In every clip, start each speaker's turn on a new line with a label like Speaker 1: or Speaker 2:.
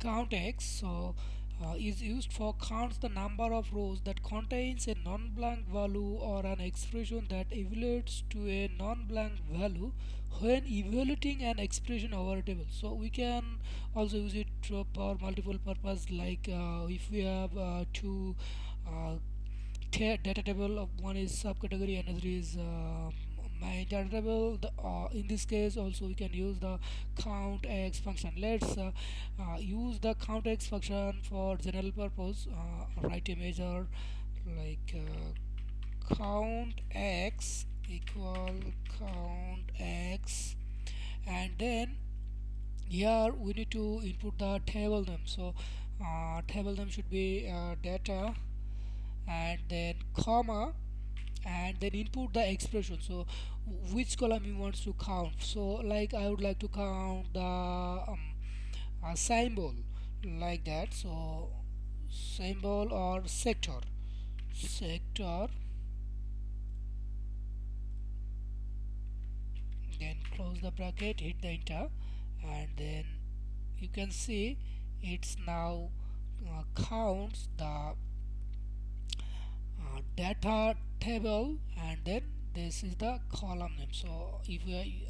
Speaker 1: COUNTX is used for counts the number of rows that contains a non-blank value or an expression that evaluates to a non-blank value when evaluating an expression over a table. So we can also use it for multiple purpose, like if we have two uh, data table of one is subcategory, another is my data table. In this case also we can use the count x function. Let's use the count x function for general purpose. Write a measure like count x equal count x, and then here we need to input the table name. So table name should be data, and then comma, and then input the expression. So which column you want to count. So like I would like to count the symbol, like that. So symbol or sector, then close the bracket, hit the enter, and then you can see it's now counts the data table, and then this is the column name. So if we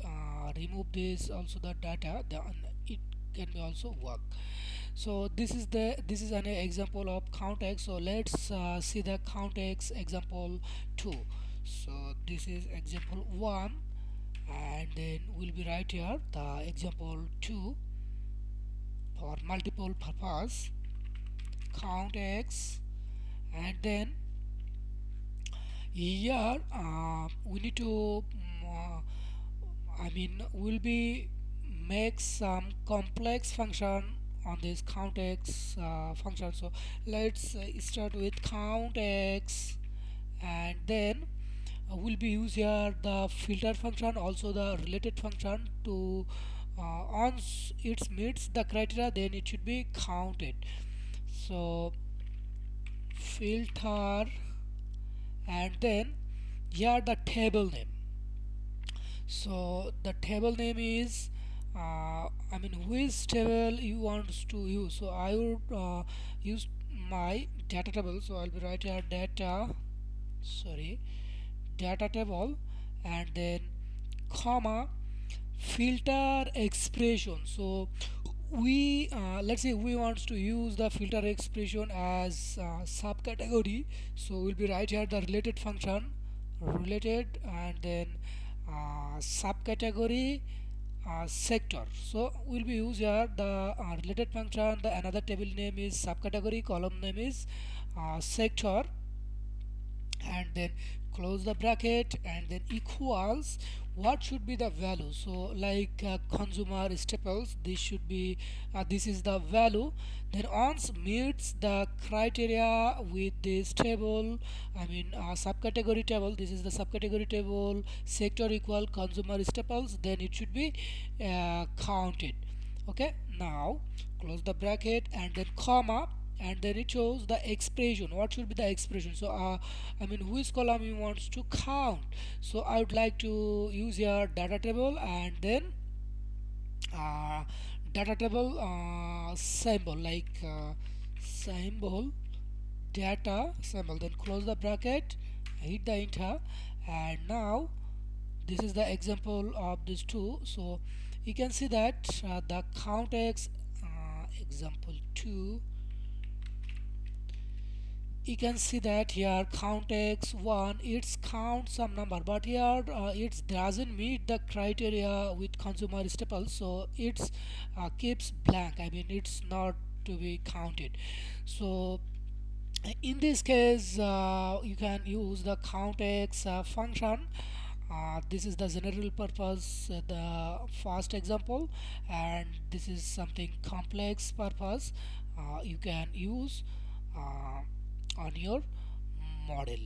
Speaker 1: remove this also the data, then it can be also work. So this is an example of count x. So let's see the count x example 2. So this is example 1, and then we'll be right here the example 2 for multiple purpose count x. And then here we need to we'll be make some complex function on this count x function. So let's start with count x, and then we'll be use here the filter function, also the related function to once it meets the criteria, then it should be counted. So filter, and then here the table name. So the table name is which table you want to use. So I would use my data table. So I'll be right here data table, and then comma filter expression. So we let's say we want to use the filter expression as subcategory. So we'll be right here the related function, related, and then subcategory sector. So we'll be use here the related function, the another table name is subcategory, column name is sector, and then close the bracket, and then equals what should be the value. So like consumer staples, this should be this is the value. Then once meets the criteria with this table, subcategory table, this is the subcategory table, sector equal consumer staples, then it should be counted. Okay, now close the bracket, and then comma, and then it shows the expression, what should be the expression. So which column you want to count. So I would like to use here data table, and then data table symbol, like symbol, data symbol, then close the bracket, hit the enter, and now this is the example of these two. So you can see that the count x example 2, you can see that here count x1 it's count some number, but here it doesn't meet the criteria with consumer staples, so it's keeps blank. It's not to be counted. So in this case you can use the count x function. This is the general purpose, the first example, and this is something complex purpose you can use on your model.